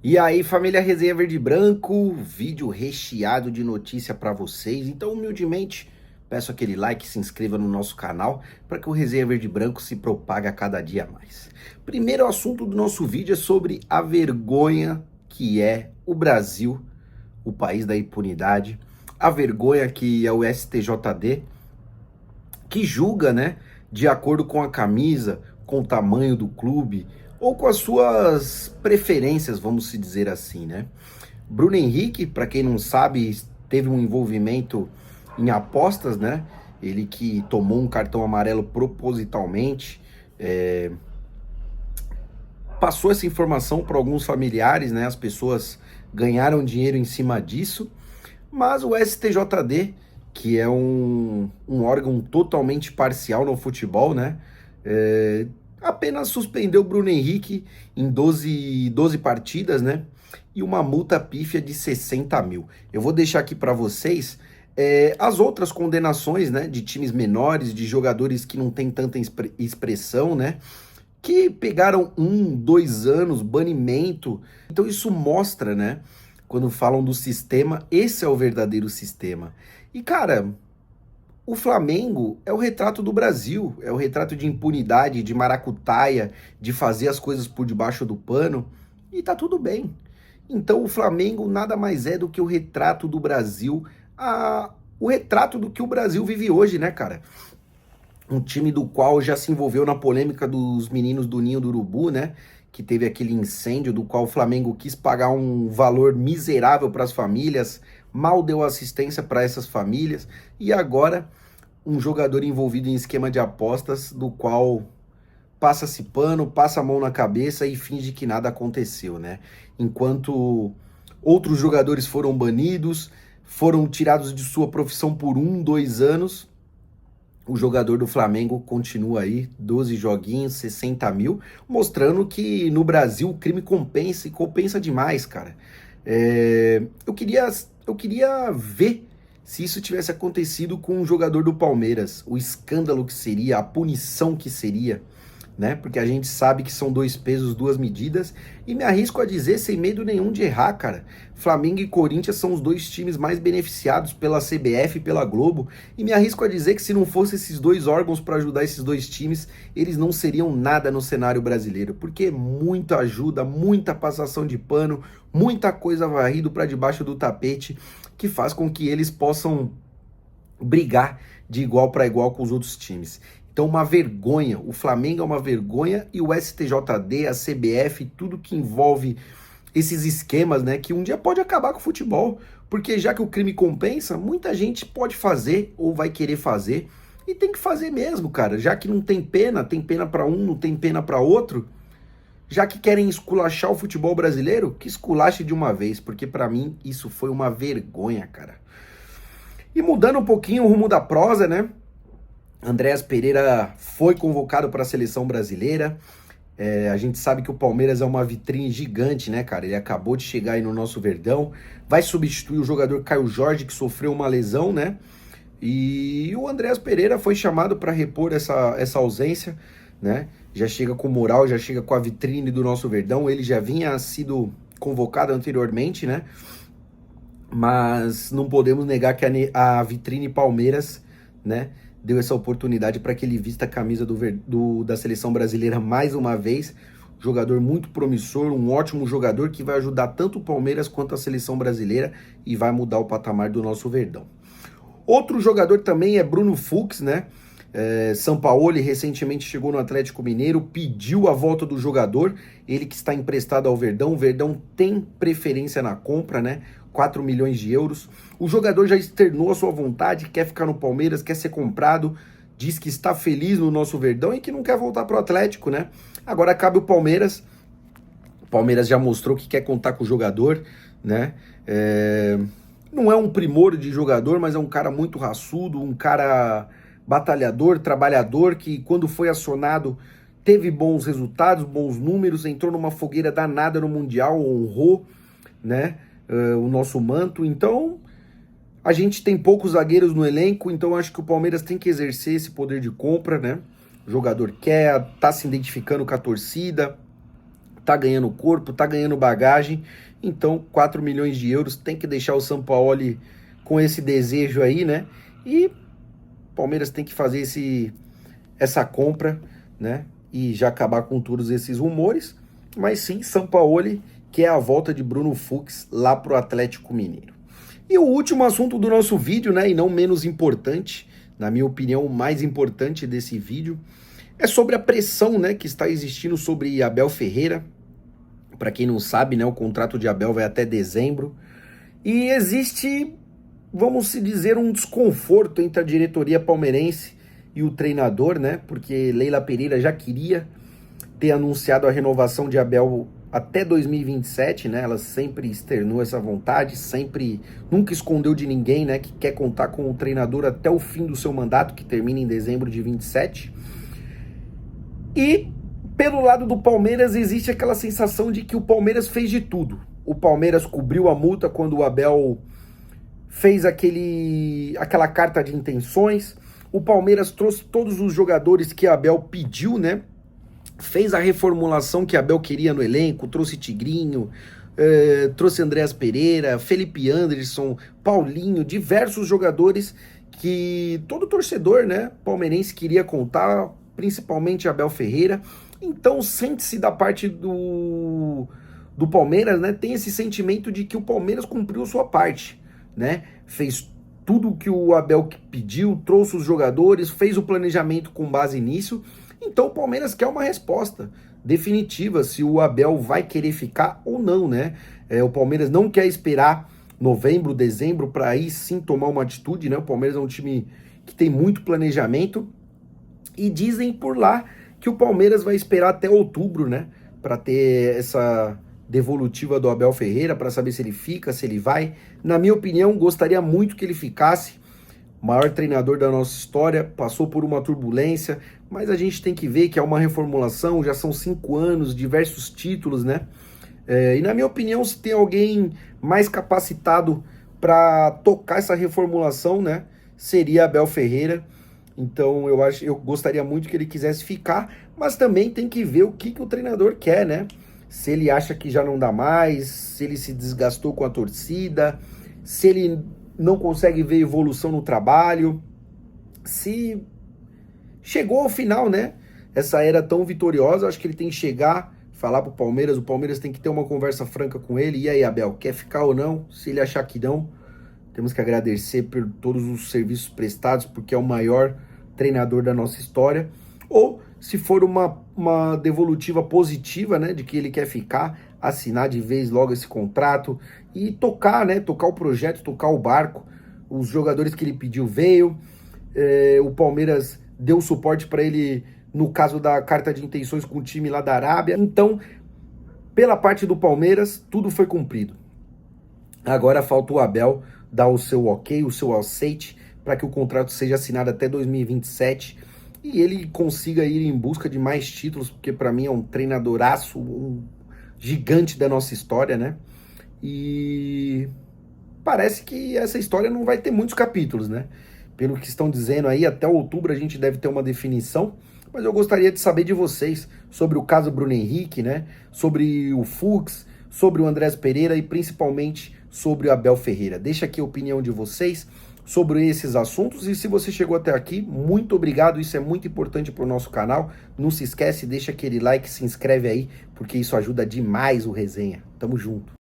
E aí, família Resenha Verde e Branco, vídeo recheado de notícia para vocês. Então, humildemente, peço aquele like, se inscreva no nosso canal para que o Resenha Verde e Branco se propague a cada dia mais. Primeiro assunto do nosso vídeo é sobre a vergonha que é o Brasil, o país da impunidade, a vergonha que é o STJD, que julga, né, de acordo com a camisa, com o tamanho do clube, ou com as suas preferências, vamos se dizer assim, né? Bruno Henrique, para quem não sabe, teve um envolvimento em apostas, né? Ele que tomou um cartão amarelo propositalmente, passou essa informação para alguns familiares, né? As pessoas ganharam dinheiro em cima disso, mas o STJD, que é um órgão totalmente parcial no futebol, né? Apenas suspendeu o Bruno Henrique em 12 partidas, né? E uma multa pífia de 60 mil. Eu vou deixar aqui para vocês as outras condenações, né? De times menores, de jogadores que não têm tanta expressão, né? Que pegaram 1, 2 anos, banimento. Então isso mostra, né? Quando falam do sistema, esse é o verdadeiro sistema. E, cara, o Flamengo é o retrato do Brasil, é o retrato de impunidade, de maracutaia, de fazer as coisas por debaixo do pano, e tá tudo bem. Então o Flamengo nada mais é do que o retrato do Brasil, o retrato do que o Brasil vive hoje, né, cara? Um time do qual já se envolveu na polêmica dos meninos do Ninho do Urubu, né? Que teve aquele incêndio do qual o Flamengo quis pagar um valor miserável para as famílias, mal deu assistência para essas famílias, e agora um jogador envolvido em esquema de apostas do qual passa-se pano, passa a mão na cabeça e finge que nada aconteceu, né? Enquanto outros jogadores foram banidos, foram tirados de sua profissão por 1, 2 anos, o jogador do Flamengo continua aí, 12 joguinhos, 60 mil, mostrando que no Brasil o crime compensa e compensa demais, cara. Eu queria ver se isso tivesse acontecido com um jogador do Palmeiras, o escândalo que seria, a punição que seria, né? Porque a gente sabe que são 2 pesos, 2 medidas, e me arrisco a dizer, sem medo nenhum de errar, cara, Flamengo e Corinthians são os 2 times mais beneficiados pela CBF e pela Globo, e me arrisco a dizer que se não fosse esses 2 órgãos para ajudar esses 2 times, eles não seriam nada no cenário brasileiro, porque muita ajuda, muita passação de pano, muita coisa varrido para debaixo do tapete, que faz com que eles possam brigar de igual para igual com os outros times. Então, uma vergonha, o Flamengo é uma vergonha e o STJD, a CBF, tudo que envolve esses esquemas, né, que um dia pode acabar com o futebol, porque já que o crime compensa, muita gente pode fazer ou vai querer fazer, e tem que fazer mesmo, cara, já que não tem pena para um, não tem pena para outro, já que querem esculachar o futebol brasileiro, que esculache de uma vez, porque para mim isso foi uma vergonha, cara. E mudando um pouquinho o rumo da prosa, né, Andréas Pereira foi convocado para a seleção brasileira. A gente sabe que o Palmeiras é uma vitrine gigante, né, cara? Ele acabou de chegar aí no nosso Verdão. Vai substituir o jogador Caio Jorge, que sofreu uma lesão, né? E o Andréas Pereira foi chamado para repor essa ausência, né? Já chega com moral, já chega com a vitrine do nosso Verdão. Ele já vinha sido convocado anteriormente, né? Mas não podemos negar que a vitrine Palmeiras, né, deu essa oportunidade para que ele vista a camisa da seleção brasileira mais uma vez. Jogador muito promissor, um ótimo jogador que vai ajudar tanto o Palmeiras quanto a seleção brasileira e vai mudar o patamar do nosso Verdão. Outro jogador também é Bruno Fux, né? Sampaoli recentemente chegou no Atlético Mineiro, pediu a volta do jogador, ele que está emprestado ao Verdão. O Verdão tem preferência na compra, né? 4 milhões de euros. O jogador já externou a sua vontade, quer ficar no Palmeiras, quer ser comprado, diz que está feliz no nosso Verdão e que não quer voltar para o Atlético, né? Agora cabe o Palmeiras. O Palmeiras já mostrou que quer contar com o jogador, né? Não é um primor de jogador, mas é um cara muito raçudo, um cara batalhador, trabalhador, que quando foi acionado teve bons resultados, bons números, entrou numa fogueira danada no Mundial, honrou, né, o nosso manto. Então, a gente tem poucos zagueiros no elenco, então acho que o Palmeiras tem que exercer esse poder de compra, né? o jogador quer, tá se identificando com a torcida, tá ganhando corpo, tá ganhando bagagem. Então, 4 milhões de euros, tem que deixar o Sampaoli com esse desejo aí, né? E o Palmeiras tem que fazer essa compra, né? E já acabar com todos esses rumores. Mas sim, Sampaoli quer a volta de Bruno Fux lá pro Atlético Mineiro. E o último assunto do nosso vídeo, né? E não menos importante, na minha opinião, o mais importante desse vídeo, é sobre a pressão, né, que está existindo sobre Abel Ferreira. Para quem não sabe, né, o contrato de Abel vai até dezembro. E existe, vamos se dizer, um desconforto entre a diretoria palmeirense e o treinador, né? Porque Leila Pereira já queria ter anunciado a renovação de Abel até 2027, né? Ela sempre externou essa vontade, nunca escondeu de ninguém, né? Que quer contar com o treinador até o fim do seu mandato, que termina em dezembro de 27. E pelo lado do Palmeiras existe aquela sensação de que o Palmeiras fez de tudo. O Palmeiras cobriu a multa quando o Abel fez aquela carta de intenções. O Palmeiras trouxe todos os jogadores que Abel pediu, né? Fez a reformulação que Abel queria no elenco, trouxe Tigrinho, trouxe Andréas Pereira, Felipe Anderson, Paulinho, diversos jogadores que todo torcedor, né, palmeirense queria contar, principalmente Abel Ferreira. Então sente-se da parte do Palmeiras, né, tem esse sentimento de que o Palmeiras cumpriu sua parte, né, fez tudo o que o Abel pediu, trouxe os jogadores, fez o planejamento com base nisso. Então o Palmeiras quer uma resposta definitiva se o Abel vai querer ficar ou não, né? O Palmeiras não quer esperar novembro, dezembro para aí sim tomar uma atitude, né? O Palmeiras é um time que tem muito planejamento e dizem por lá que o Palmeiras vai esperar até outubro, né? Para ter essa devolutiva do Abel Ferreira, para saber se ele fica, se ele vai. Na minha opinião, gostaria muito que ele ficasse. Maior treinador da nossa história, passou por uma turbulência, mas a gente tem que ver que é uma reformulação, já são 5 anos, diversos títulos, né? E na minha opinião, se tem alguém mais capacitado para tocar essa reformulação, né, seria Abel Ferreira. Então eu gostaria muito que ele quisesse ficar, mas também tem que ver o que o treinador quer, né? Se ele acha que já não dá mais, se ele se desgastou com a torcida, se ele não consegue ver evolução no trabalho, se chegou ao final, né? Essa era tão vitoriosa, acho que ele tem que chegar, falar pro Palmeiras, o Palmeiras tem que ter uma conversa franca com ele. E aí, Abel, quer ficar ou não? Se ele achar que não, temos que agradecer por todos os serviços prestados, porque é o maior treinador da nossa história. Ou, se for uma devolutiva positiva, né, de que ele quer ficar, assinar de vez logo esse contrato e tocar, né, tocar o projeto, tocar o barco. Os jogadores que ele pediu veio, o Palmeiras deu suporte para ele no caso da carta de intenções com o time lá da Arábia. Então, pela parte do Palmeiras, tudo foi cumprido. Agora falta o Abel dar o seu ok, o seu aceite, para que o contrato seja assinado até 2027 e ele consiga ir em busca de mais títulos, porque para mim é um treinadoraço, um gigante da nossa história, né? E parece que essa história não vai ter muitos capítulos, né? Pelo que estão dizendo aí, até outubro a gente deve ter uma definição, mas eu gostaria de saber de vocês sobre o caso Bruno Henrique, né? Sobre o Fux, sobre o Andréas Pereira e principalmente sobre o Abel Ferreira. Deixa aqui a opinião de vocês sobre esses assuntos e se você chegou até aqui, muito obrigado, isso é muito importante para o nosso canal. Não se esquece, deixa aquele like, se inscreve aí, porque isso ajuda demais o resenha. Tamo junto.